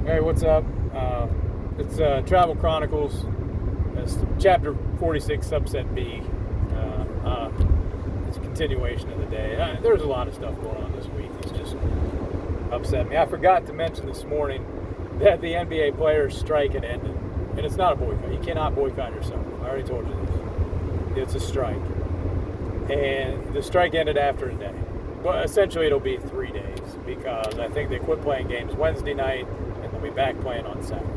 Hey, what's up? It's Travel Chronicles. It's Chapter 46, Subset B. It's a continuation of the day. There's a lot of stuff going on this week that's just upset me. I forgot to mention this morning that the NBA players' strike had ended. And it's not a boycott. You cannot boycott yourself. I already told you this. It's a strike. And the strike ended after a day. But essentially it'll be 3 days because I think they quit playing games Wednesday night and they'll be back playing on Saturday.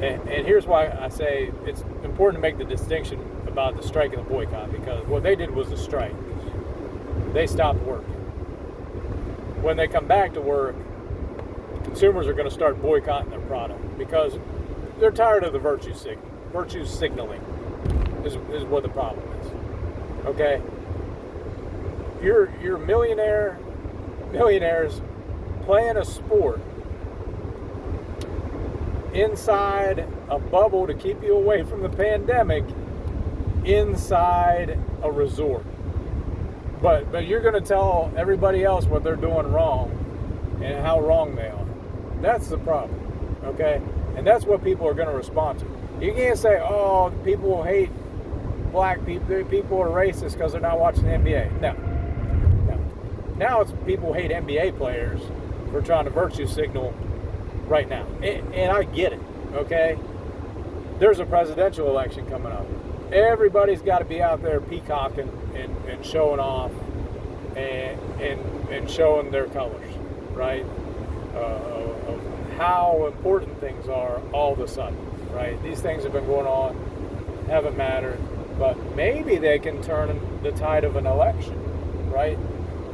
And here's why I say it's important to make the distinction about the strike and the boycott, because what they did was a strike. They stopped working. When they come back to work, consumers are going to start boycotting their product because they're tired of the virtue signaling is what the problem is. Okay? You're millionaires playing a sport inside a bubble to keep you away from the pandemic inside a resort. But you're going to tell everybody else what they're doing wrong and how wrong they are. That's the problem, okay? And that's what people are going to respond to. You can't say, oh, people hate black people, people are racist because they're not watching the NBA. No. Now it's people hate NBA players for trying to virtue signal right now. And I get it, okay? There's a presidential election coming up. Everybody's got to be out there peacocking and showing off and showing their colors, right? Of how important things are all of a sudden, right? These things have been going on, haven't mattered, but maybe they can turn the tide of an election, right?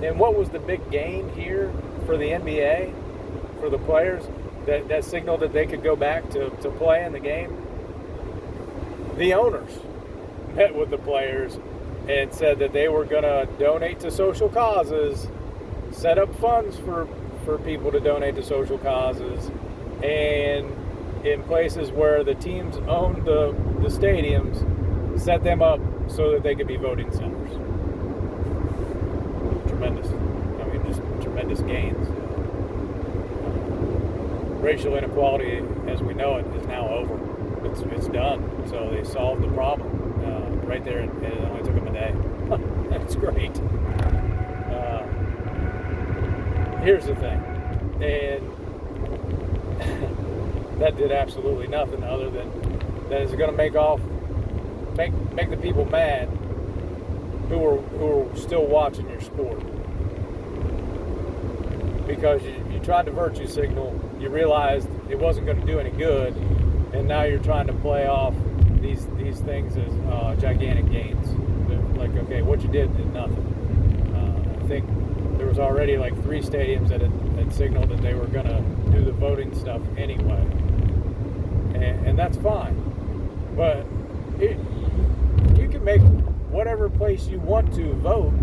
And what was the big gain here for the NBA, for the players, that signaled that they could go back to play in the game? The owners met with the players and said that they were going to donate to social causes, set up funds for people to donate to social causes, and in places where the teams owned the stadiums, set them up so that they could be voting centers. Tremendous. I mean, just tremendous gains. Racial inequality, as we know it, is now over. It's done. So they solved the problem right there. It only took them a day. That's great. Here's the thing, and that did absolutely nothing other than that is going to make the people mad who are still watching your sport, because you tried to virtue signal, you realized it wasn't going to do any good, and now you're trying to play off these things as gigantic gains. Like, okay, what you did nothing. I think there was already like 3 stadiums that had signaled that they were going to do the voting stuff anyway, and that's fine. But you can make whatever place you want to vote.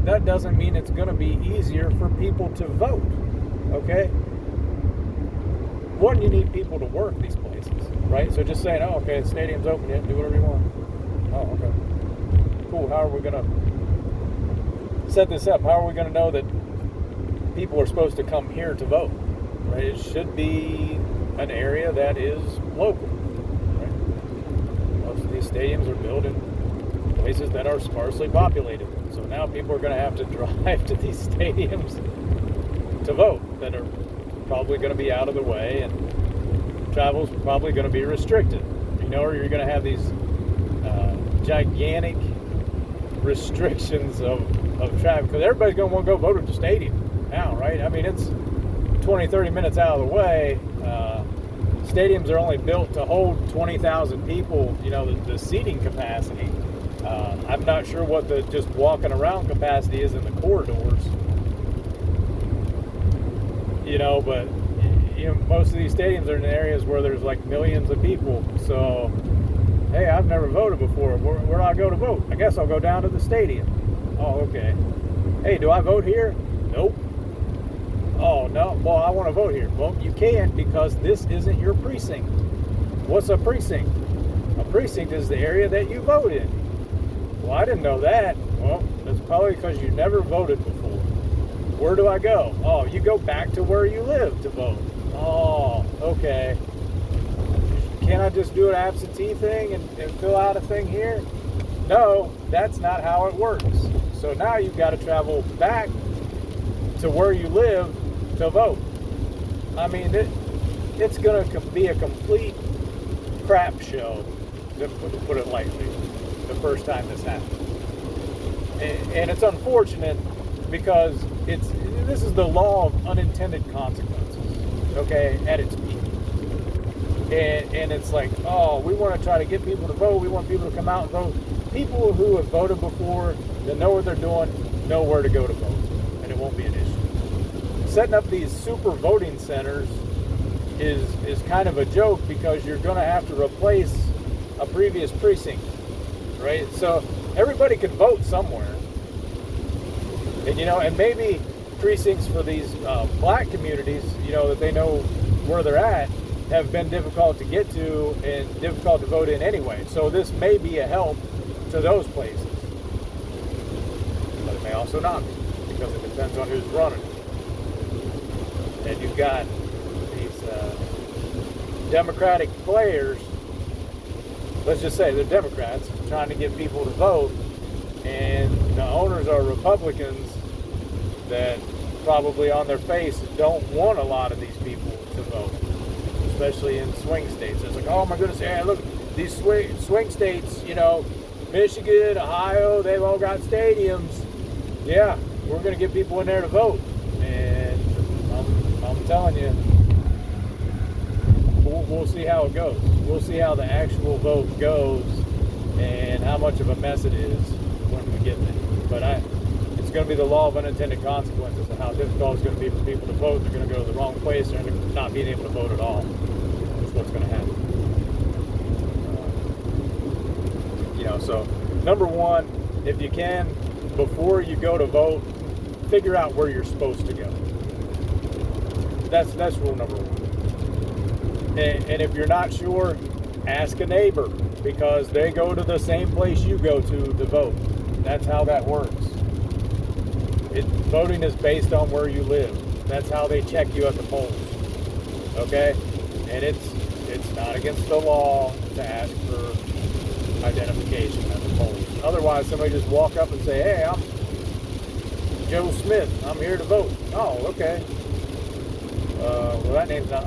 That doesn't mean it's going to be easier for people to vote, okay? One, you need people to work these places, right? So just saying, oh, okay, the stadium's open yet, do whatever you want. Oh, okay. Cool, how are we going to set this up? How are we going to know that people are supposed to come here to vote, right? It should be an area that is local, right? Most of these stadiums are built in places that are sparsely populated. So now people are going to have to drive to these stadiums to vote that are probably going to be out of the way, and travel's probably going to be restricted. You know, or you're going to have these gigantic restrictions of traffic, because everybody's going to want to go vote at the stadium now, right? I mean, it's 20-30 minutes out of the way. Stadiums are only built to hold 20,000 people, you know, the seating capacity. I'm not sure what the just walking around capacity is in the corridors, you know, but you know, most of these stadiums are in areas where there's like millions of people. So, hey, I've never voted before. Where do I go to vote? I guess I'll go down to the stadium. Oh, okay. Hey, do I vote here? Nope. Oh, no. Well, I want to vote here. Well, you can't, because this isn't your precinct. What's a precinct? A precinct is the area that you vote in. Well, I didn't know that. Well, that's probably because you never voted before. Where do I go? Oh, you go back to where you live to vote. Oh, okay. Can't I just do an absentee thing and fill out a thing here? No, that's not how it works. So now you've got to travel back to where you live to vote. I mean, it's going to be a complete crap show, to put it lightly, the first time this happens. And it's unfortunate because this is the law of unintended consequences, okay, at its peak. And it's like, oh, we want to try to get people to vote. We want people to come out and vote. People who have voted before, that know what they're doing, know where to go to vote, and it won't be an issue. Setting up these super voting centers is kind of a joke because you're going to have to replace a previous precinct, right? So everybody can vote somewhere. And, and maybe precincts for these black communities, that they know where they're at, have been difficult to get to and difficult to vote in anyway. So this may be a help to those places. But it may also not be, because it depends on who's running. And you've got these Democratic players, let's just say they're Democrats, trying to get people to vote, and the owners are Republicans that probably on their face don't want a lot of these people to vote, especially in swing states. It's like, oh my goodness, yeah, look, these swing states, Michigan, Ohio, they've all got stadiums. Yeah, we're going to get people in there to vote. And I'm telling you, we'll see how it goes. We'll see how the actual vote goes and how much of a mess it is when we get there. But it's going to be the law of unintended consequences of how difficult it's going to be for people to vote. They're going to go to the wrong place. They're not being able to vote at all. That's what's going to happen. So number one, if you can, before you go to vote, figure out where you're supposed to go. That's rule number one. And if you're not sure, ask a neighbor, because they go to the same place you go to vote. That's how that works. Voting is based on where you live. That's how they check you at the polls. Okay? And it's not against the law to ask for identification at the polls. Otherwise, somebody just walk up and say, hey, I'm Joe Smith. I'm here to vote. Oh, okay. Well, that name's not,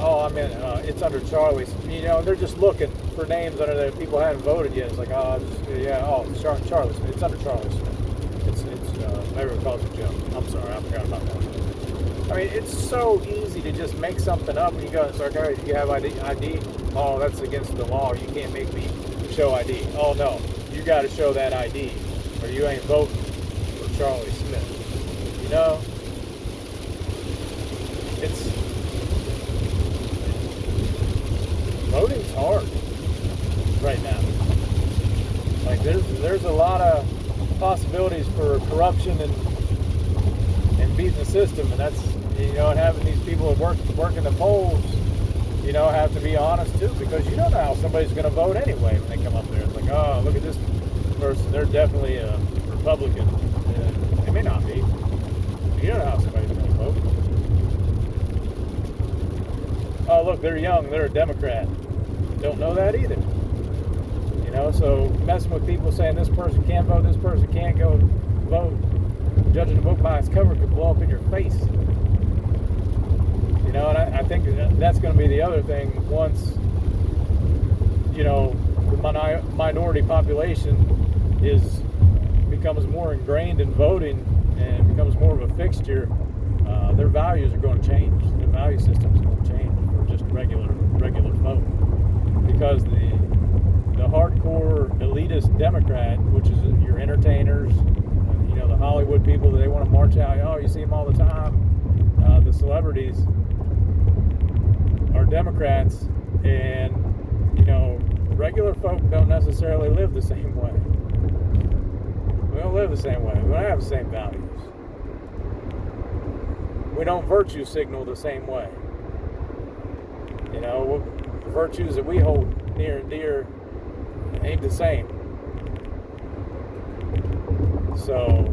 it's under Charlie's. They're just looking for names under there. People haven't voted yet. It's like, it's Charlie Smith. It's under Charlie Smith. It's everyone calls it Joe. I'm sorry, I forgot about that. I mean, it's so easy to just make something up and you go, it's like, all right, do you have ID? Oh, that's against the law. You can't make me show ID. Oh, no, you got to show that ID or you ain't voting for Charlie Smith. Voting's hard right now. Like there's a lot of possibilities for corruption and beating the system, and that's and having these people that work in the polls, have to be honest too, because you don't know how somebody's going to vote anyway when they come up there. It's like, oh, look at this person, they're definitely a Republican. They may not be. You don't know how somebody's going to vote. Oh, look, they're young, they're a Democrat. Don't know that either. So messing with people saying this person can't vote, this person can't go vote, judging a book by its cover could blow up in your face. And I think that's going to be the other thing once, the minority population becomes more ingrained in voting and becomes more of a fixture. Their values are going to change. Their value systems are going to change for just regular vote, because the hardcore elitist Democrat, which is your entertainers, the Hollywood people that they want to march out. Oh, you see them all the time. The celebrities are Democrats, and regular folk don't necessarily live the same way. We don't live the same way. We don't have the same values. We don't virtue signal the same way. The virtues that we hold near and dear ain't the same. So,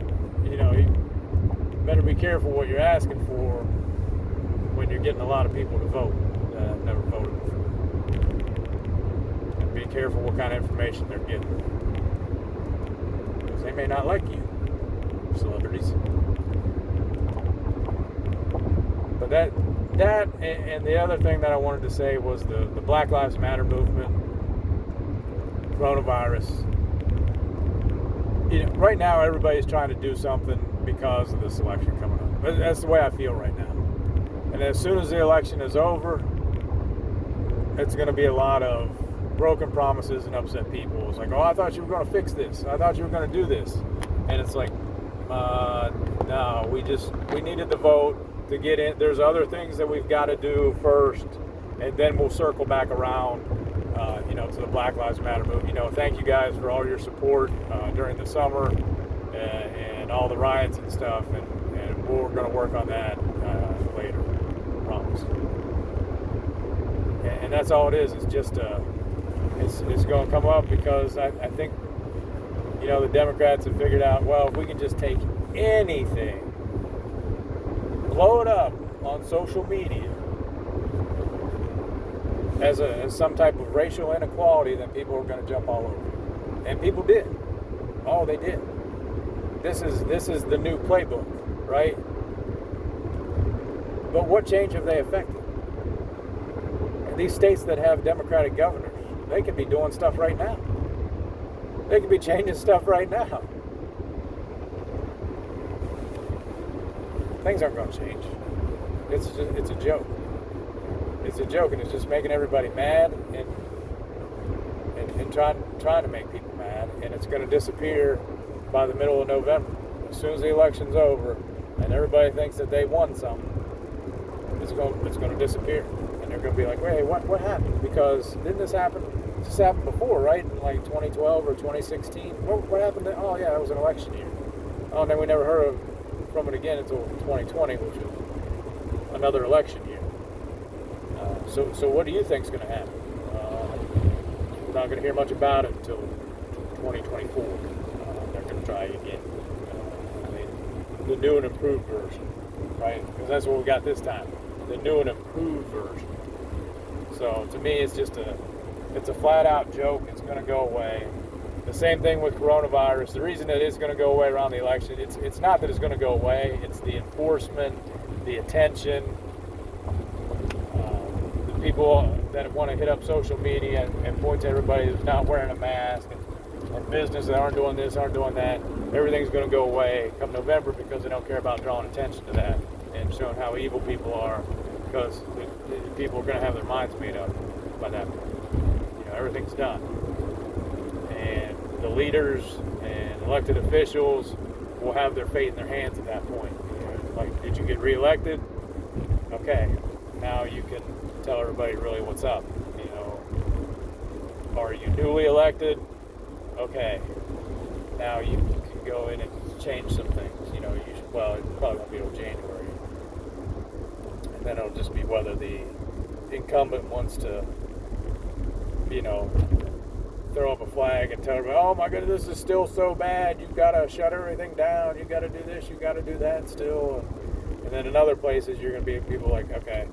better be careful what you're asking for when you're getting a lot of people to vote that have never voted before. And be careful what kind of information they're getting. Because they may not like you, celebrities. But that and the other thing that I wanted to say was the Black Lives Matter movement, coronavirus. Right now everybody's trying to do something because of this election coming up. That's the way I feel right now. And as soon as the election is over, it's going to be a lot of broken promises and upset people. It's like, oh, I thought you were going to fix this. I thought you were going to do this. And it's like, no, we needed the vote to get in. There's other things that we've got to do first, and then we'll circle back around, to the Black Lives Matter movement. Thank you guys for all your support during the summer and all the riots and stuff, and we're going to work on that later, I promise. And that's all it is. It's just it's going to come up because I think the Democrats have figured out, well, if we can just take anything, blow it up on social media as some type of racial inequality, then people are going to jump all over. And people did. Oh, they did. This is the new playbook, right? But what change have they affected? And these states that have Democratic governors, they could be doing stuff right now. They could be changing stuff right now. Things aren't going to change. It's a joke. It's a joke, and it's just making everybody mad and trying to make people mad, and it's going to disappear by the middle of November. As soon as the election's over and everybody thinks that they won something, it's going to disappear, and they're going to be like, wait, what happened? Because didn't this happen? This happened before, right? In like 2012 or 2016. What happened then? Oh yeah, that was an election year. Oh, and then we never heard from it again until 2020, which was another election year. So what do you think is going to happen? We're not going to hear much about it until 2024. They're going to try again. The new and improved version, right? Because that's what we got this time. The new and improved version. So to me, it's a flat-out joke. It's going to go away. The same thing with coronavirus. The reason it is going to go away around the election, it's not that it's going to go away. It's the enforcement, the attention, the people that want to hit up social media and point to everybody who's not wearing a mask, and businesses that aren't doing this, aren't doing that. Everything's going to go away come November because they don't care about drawing attention to that and showing how evil people are, because people are going to have their minds made up by that point. Everything's done. And the leaders and elected officials will have their fate in their hands at that point. Like, did you get reelected? Okay, now you can tell everybody really what's up. Are you newly elected? Okay, now you can go in and change some things. It probably won't be till January. And then it'll just be whether the incumbent wants to throw up a flag and tell everybody, oh my goodness, this is still so bad, you've got to shut everything down, you've got to do this, you've got to do that still. And then in other places, you're going to be people like, okay,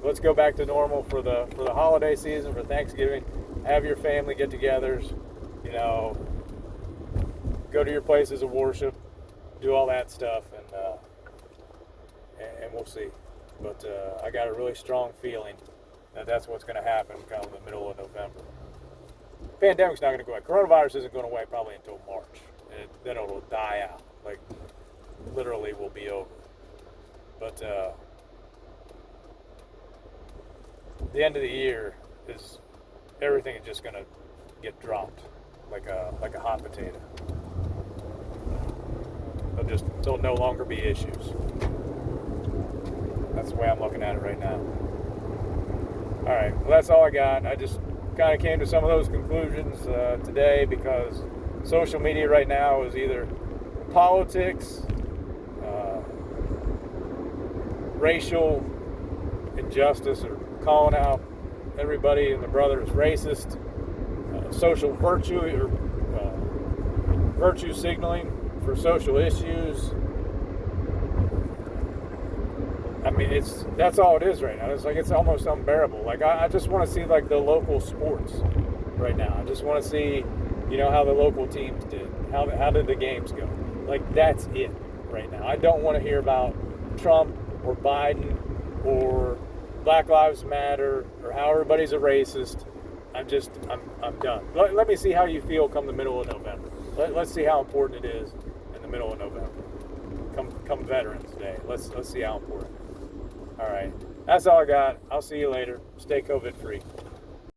let's go back to normal for the holiday season, for Thanksgiving, have your family get-togethers, go to your places of worship, do all that stuff, and we'll see. But I got a really strong feeling that that's what's going to happen kind of in the middle of November. Pandemic's not going to go away. Coronavirus isn't going away probably until March. And then it'll die out. Like, literally will be over. But the end of the year is everything is just going to get dropped like a hot potato. There'll no longer be issues. That's the way I'm looking at it right now. All right, well, that's all I got. I just kind of came to some of those conclusions today because social media right now is either politics, racial injustice, or calling out everybody and their brother is racist, social virtue or virtue signaling for social issues, mean, that's all it is right now. It's like it's almost unbearable. Like I just want to see like the local sports right now. I just want to see, how the local teams did. How did the games go? Like that's it right now. I don't want to hear about Trump or Biden or Black Lives Matter or how everybody's a racist. I'm done. Let me see how you feel come the middle of November. Let's see how important it is in the middle of November. Come Veterans Day. Let's see how important. All right. That's all I got. I'll see you later. Stay COVID free.